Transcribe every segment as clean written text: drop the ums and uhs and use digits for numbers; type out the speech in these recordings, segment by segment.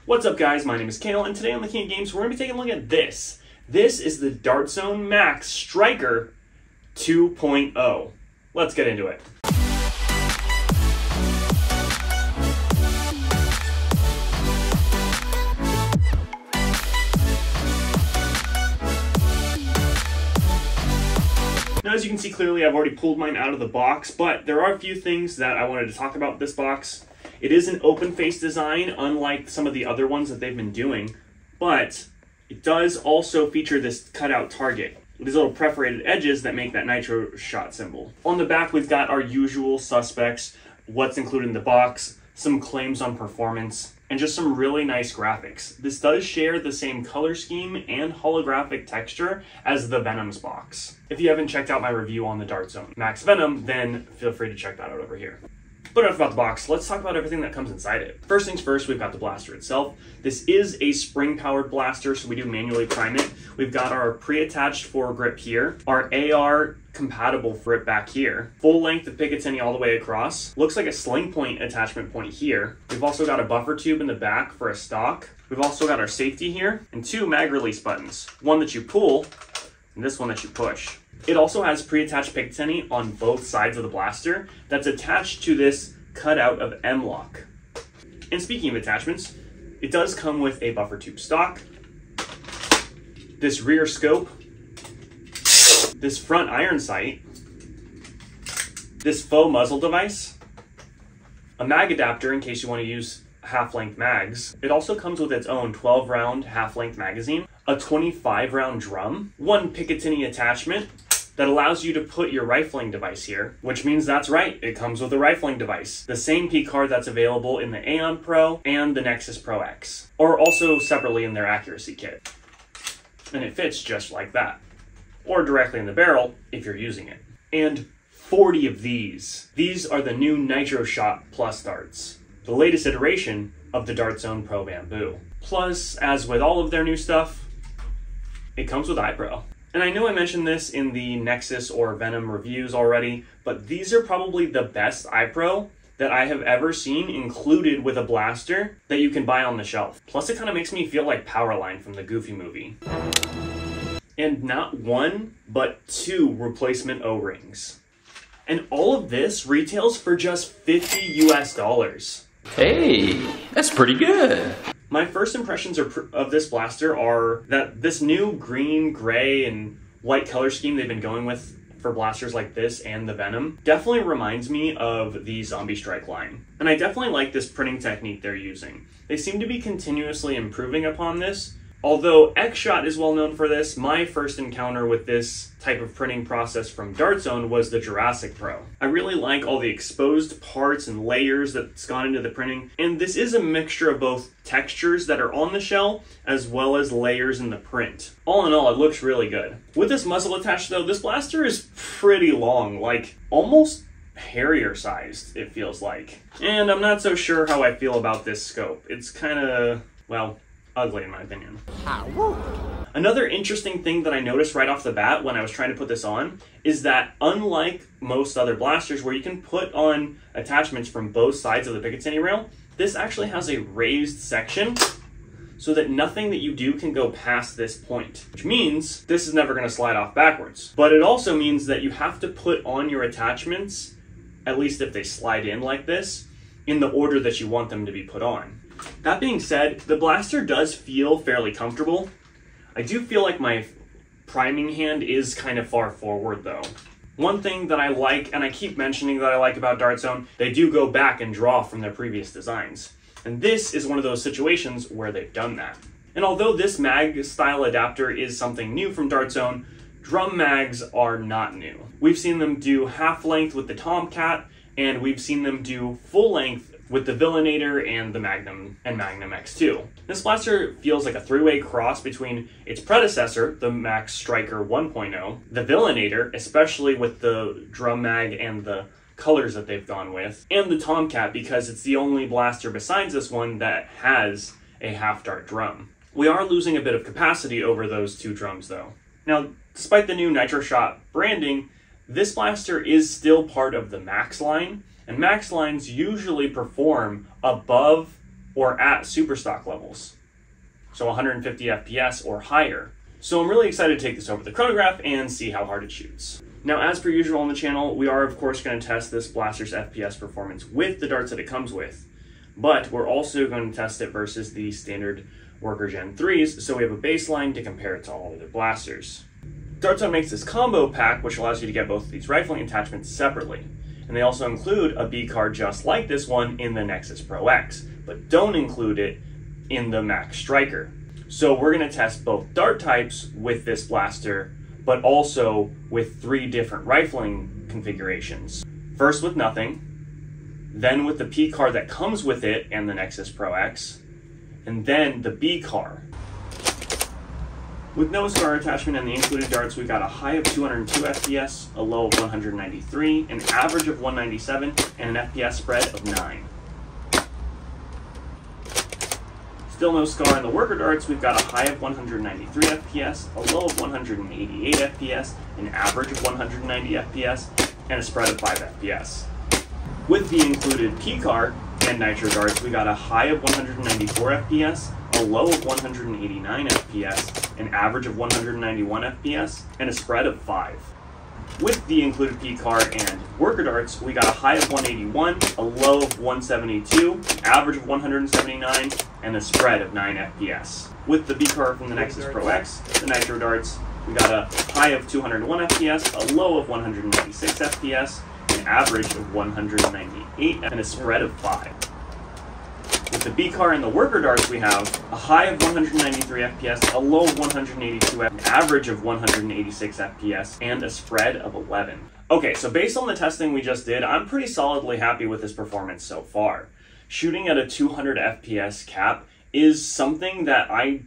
What's up guys, my name is Kale, and today on the King of Games we're going to be taking a look at this. This is the Talon Mags Stryker 2.0. Let's get into it. Now, as you can see clearly, I've already pulled mine out of the box, but there are a few things that I wanted to talk about with this box. It is an open face design, unlike some of the other ones that they've been doing, but it does also feature this cutout target, these little perforated edges that make that Nitroshot symbol. On the back, we've got our usual suspects, what's included in the box, some claims on performance, and just some really nice graphics. This does share the same color scheme and holographic texture as the Venom's box. If you haven't checked out my review on the Talon Mags Venom, then feel free to check that out over here. But enough about the box, let's talk about everything that comes inside it. First things first, we've got the blaster itself. This is a spring-powered blaster, so we do manually prime it. We've got our pre-attached foregrip here, our AR-compatible grip back here, full length of Picatinny all the way across. Looks like a sling point attachment point here. We've also got a buffer tube in the back for a stock. We've also got our safety here, and two mag release buttons. One that you pull, and this one that you push. It also has pre-attached Picatinny on both sides of the blaster that's attached to this cutout of M-Lock. And speaking of attachments, it does come with a buffer tube stock, this rear scope, this front iron sight, this faux muzzle device, a mag adapter in case you want to use half-length mags. It also comes with its own 12-round half-length magazine, a 25-round drum, one Picatinny attachment that allows you to put your rifling device here, which means that's right, it comes with a rifling device. The same BCAR that's available in the Aeon Pro and the Nexus Pro X, or also separately in their accuracy kit. And it fits just like that, or directly in the barrel if you're using it. And 40 of these. These are the new Nitroshot Plus darts, the latest iteration of the Talon Pro Bamboo. Plus, as with all of their new stuff, it comes with iPro. And I know I mentioned this in the Nexus or Venom reviews already, but these are probably the best iPro that I have ever seen included with a blaster that you can buy on the shelf. Plus it kind of makes me feel like Powerline from the Goofy movie. And not one, but two replacement O-rings. And all of this retails for just $50 US. Hey, that's pretty good. My first impressions of this blaster are that this new green, gray, and white color scheme they've been going with for blasters like this and the Venom definitely reminds me of the Zombie Strike line. And I definitely like this printing technique they're using. They seem to be continuously improving upon this. Although X-Shot is well known for this, my first encounter with this type of printing process from Talon was the Jurassic Pro. I really like all the exposed parts and layers that's gone into the printing, and this is a mixture of both textures that are on the shell as well as layers in the print. All in all, it looks really good. With this muzzle attached though, this blaster is pretty long, like almost Harrier sized, it feels like. And I'm not so sure how I feel about this scope. It's kind of, well, ugly in my opinion. Another interesting thing that I noticed right off the bat when I was trying to put this on is that unlike most other blasters where you can put on attachments from both sides of the Picatinny rail, this actually has a raised section so that nothing that you do can go past this point, which means this is never going to slide off backwards. But it also means that you have to put on your attachments, at least if they slide in like this, in the order that you want them to be put on. That being said, the blaster does feel fairly comfortable. I do feel like my priming hand is kind of far forward though. One thing that I like, and I keep mentioning that I like about Talon, they do go back and draw from their previous designs. And this is one of those situations where they've done that. And although this mag style adapter is something new from Talon, drum mags are not new. We've seen them do half length with the Tomcat, and we've seen them do full length with the Villainator and the Magnum and Magnum X2. This blaster feels like a three-way cross between its predecessor, the Max Stryker 1.0, the Villainator, especially with the drum mag and the colors that they've gone with, and the Tomcat because it's the only blaster besides this one that has a half-dart drum. We are losing a bit of capacity over those two drums though. Now, despite the new Nitroshot branding, this blaster is still part of the Max line, and Max lines usually perform above or at super stock levels, so 150 FPS or higher. So I'm really excited to take this over the chronograph and see how hard it shoots. Now, as per usual on the channel, we are of course going to test this blaster's FPS performance with the darts that it comes with, but we're also going to test it versus the standard Worker Gen 3s, so we have a baseline to compare it to all other blasters. Dartzone makes this combo pack, which allows you to get both of these rifling attachments separately. And they also include a BCAR just like this one in the Nexus Pro X, but don't include it in the Max Stryker. So we're going to test both dart types with this blaster, but also with 3 different rifling configurations. First with nothing, then with the BCAR that comes with it and the Nexus Pro X, and then the BCAR. With no SCAR attachment and the included darts, we got a high of 202 FPS, a low of 193, an average of 197, and an FPS spread of 9. Still no SCAR in the worker darts, we've got a high of 193 FPS, a low of 188 FPS, an average of 190 FPS, and a spread of 5 FPS. With the included BCAR and Nitro darts, we got a high of 194 FPS, a low of 189 FPS, an average of 191 FPS, and a spread of 5. With the included BCAR and worker darts, we got a high of 181, a low of 172, an average of 179, and a spread of 9 FPS. With the BCAR from the Nexus Pro X, the Nitro darts, we got a high of 201 FPS, a low of 196 FPS, an average of 198, and a spread of 5. With the BCAR and the worker darts, we have a high of 193 FPS, a low of 182, an average of 186 FPS, and a spread of 11. Okay, so based on the testing we just did, I'm pretty solidly happy with this performance so far. Shooting at a 200 FPS cap is something that I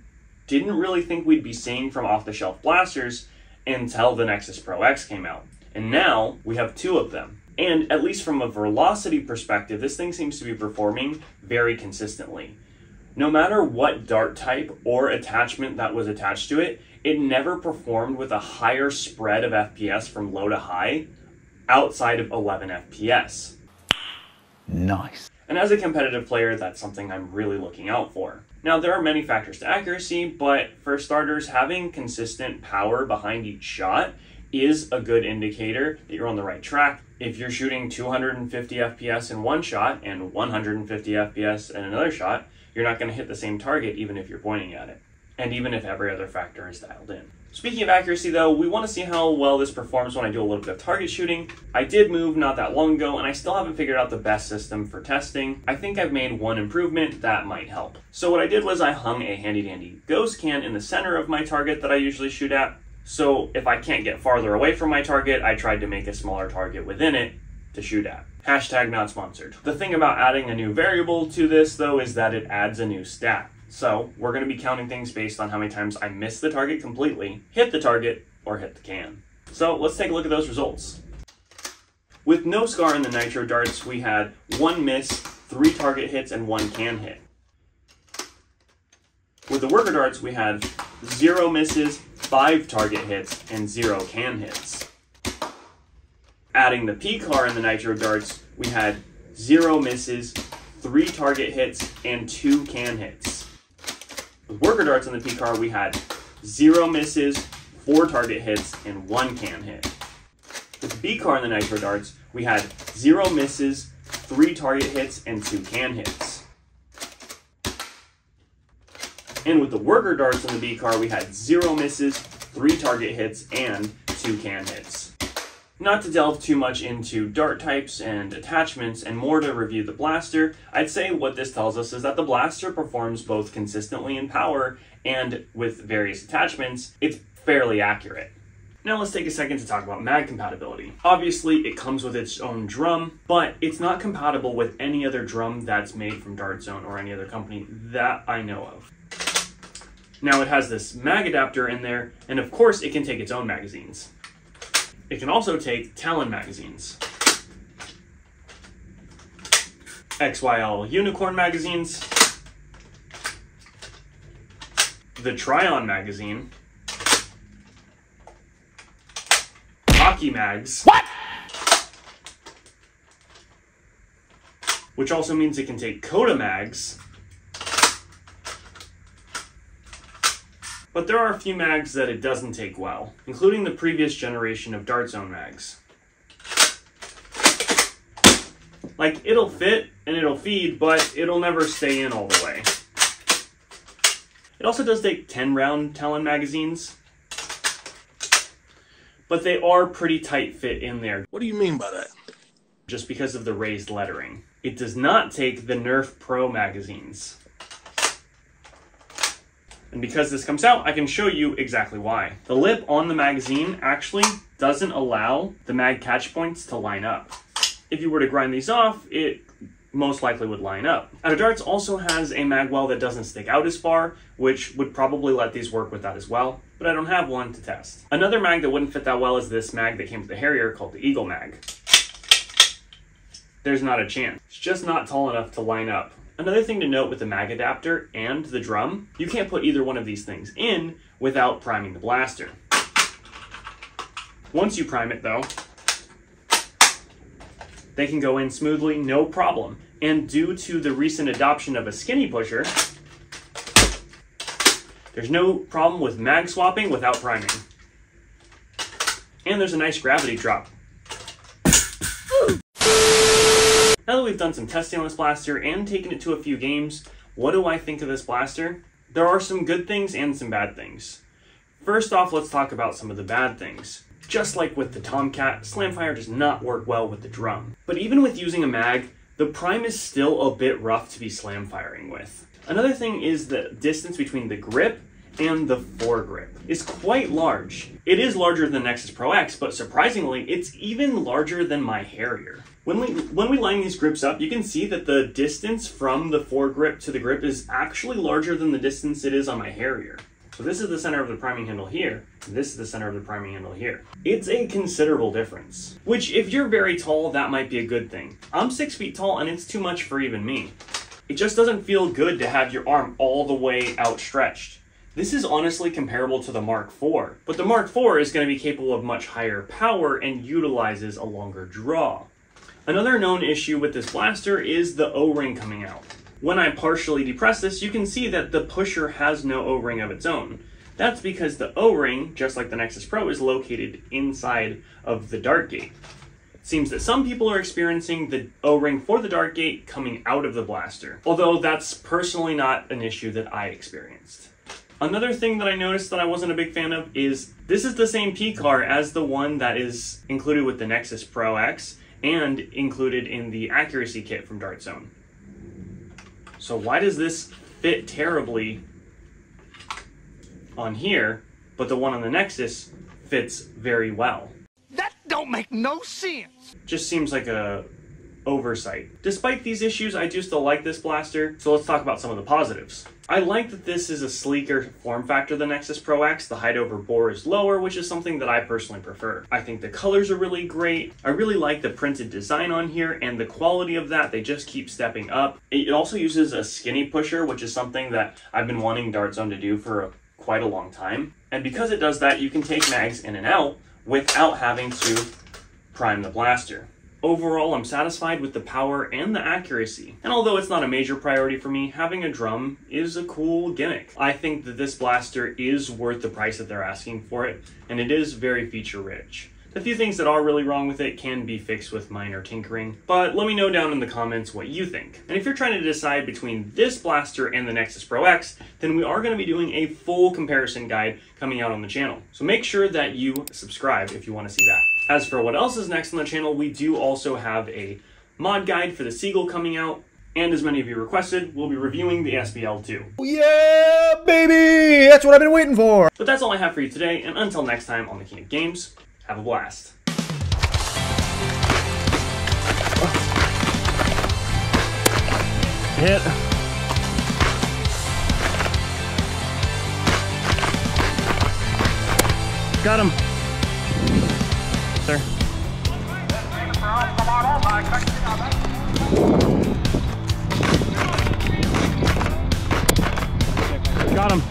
didn't really think we'd be seeing from off-the-shelf blasters until the Nexus Pro X came out. And now we have 2 of them. And at least from a velocity perspective, this thing seems to be performing very consistently. No matter what dart type or attachment that was attached to it, it never performed with a higher spread of FPS from low to high outside of 11 FPS. Nice. And as a competitive player, that's something I'm really looking out for. Now, there are many factors to accuracy, but for starters, having consistent power behind each shot is a good indicator that you're on the right track. If you're shooting 250 FPS in one shot and 150 FPS in another shot, you're not going to hit the same target even if you're pointing at it, and even if every other factor is dialed in. Speaking of accuracy though, we want to see how well this performs when I do a little bit of target shooting. I did move not that long ago, and I still haven't figured out the best system for testing. I think I've made one improvement that might help. So what I did was I hung a handy dandy ghost can in the center of my target that I usually shoot at. So if I can't get farther away from my target, I tried to make a smaller target within it to shoot at. Hashtag not sponsored. The thing about adding a new variable to this though is that it adds a new stat. So we're going to be counting things based on how many times I miss the target completely, hit the target, or hit the can. So let's take a look at those results. With no SCAR in the Nitro darts, we had 1 miss, 3 target hits, and 1 can hit. With the worker darts, we had 0 misses, 5 target hits, and 0 can hits. Adding the BCAR in the Nitro darts, we had 0 misses, 3 target hits, and 2 can hits. With worker darts in the BCAR, we had 0 misses, 4 target hits, and 1 can hit. With the BCAR in the Nitro darts, we had 0 misses, 3 target hits, and 2 can hits. And with the worker darts in the BCAR, we had 0 misses, 3 target hits, and 2 can hits. Not to delve too much into dart types and attachments and more to review the blaster, I'd say what this tells us is that the blaster performs both consistently in power and with various attachments, it's fairly accurate. Now let's take a second to talk about mag compatibility. Obviously, it comes with its own drum, but it's not compatible with any other drum that's made from Dartzone or any other company that I know of. Now it has this mag adapter in there, and of course it can take its own magazines. It can also take Talon magazines, XYL Unicorn magazines, the Tryon magazine, Hockey Mags, what? Which also means it can take Coda Mags, But there are a few mags that it doesn't take well, including the previous generation of Dart Zone mags. Like, it'll fit and it'll feed, but it'll never stay in all the way. It also does take 10-round Talon magazines, but they are pretty tight fit in there. What do you mean by that? Just because of the raised lettering. It does not take the Nerf Pro magazines. And because this comes out, I can show you exactly why. The lip on the magazine actually doesn't allow the mag catch points to line up. If you were to grind these off, it most likely would line up. Out of Darts also has a mag well that doesn't stick out as far, which would probably let these work with that as well, but I don't have one to test. Another mag that wouldn't fit that well is this mag that came with the Harrier called the Eagle mag. There's not a chance. It's just not tall enough to line up. Another thing to note with the mag adapter and the drum, you can't put either one of these things in without priming the blaster. Once you prime it though, they can go in smoothly, no problem. And due to the recent adoption of a skinny pusher, there's no problem with mag swapping without priming. And there's a nice gravity drop. Now that we've done some testing on this blaster and taken it to a few games, what do I think of this blaster? There are some good things and some bad things. First off, let's talk about some of the bad things. Just like with the Tomcat, Slamfire does not work well with the drum. But even with using a mag, the prime is still a bit rough to be slam firing with. Another thing is the distance between the grip and the foregrip is quite large. It is larger than Nexus Pro X, but surprisingly, it's even larger than my Harrier. When we line these grips up, you can see that the distance from the foregrip to the grip is actually larger than the distance it is on my Harrier. So this is the center of the priming handle here, and this is the center of the priming handle here. It's a considerable difference, which if you're very tall, that might be a good thing. I'm 6 feet tall and it's too much for even me. It just doesn't feel good to have your arm all the way outstretched. This is honestly comparable to the Mark IV, but the Mark IV is going to be capable of much higher power and utilizes a longer draw. Another known issue with this blaster is the O-ring coming out. When I partially depress this, you can see that the pusher has no O-ring of its own. That's because the O-ring, just like the Nexus Pro, is located inside of the dart gate. It seems that some people are experiencing the O-ring for the dart gate coming out of the blaster, although that's personally not an issue that I experienced. Another thing that I noticed that I wasn't a big fan of is this is the same P-car as the one that is included with the Nexus Pro X and included in the accuracy kit from Dart Zone. So why does this fit terribly on here, but the one on the Nexus fits very well? That don't make no sense. Just seems like a oversight. Despite these issues, I do still like this blaster, so let's talk about some of the positives. I like that this is a sleeker form factor than Nexus Pro X. The height over bore is lower, which is something that I personally prefer. I think the colors are really great. I really like the printed design on here and the quality of that. They just keep stepping up. It also uses a skinny pusher, which is something that I've been wanting Dart Zone to do for quite a long time. And because it does that, you can take mags in and out without having to prime the blaster. Overall, I'm satisfied with the power and the accuracy. And although it's not a major priority for me, having a drum is a cool gimmick. I think that this blaster is worth the price that they're asking for it, and it is very feature rich. The few things that are really wrong with it can be fixed with minor tinkering, but let me know down in the comments what you think. And if you're trying to decide between this blaster and the Nexus Pro X, then we are going to be doing a full comparison guide coming out on the channel. So make sure that you subscribe if you want to see that. As for what else is next on the channel, we do also have a mod guide for the Seagull coming out, and as many of you requested, we'll be reviewing the SBL2. Yeah, baby! That's what I've been waiting for! But that's all I have for you today, and until next time on the King of Games, have a blast. Hit. Got him. There. Got him.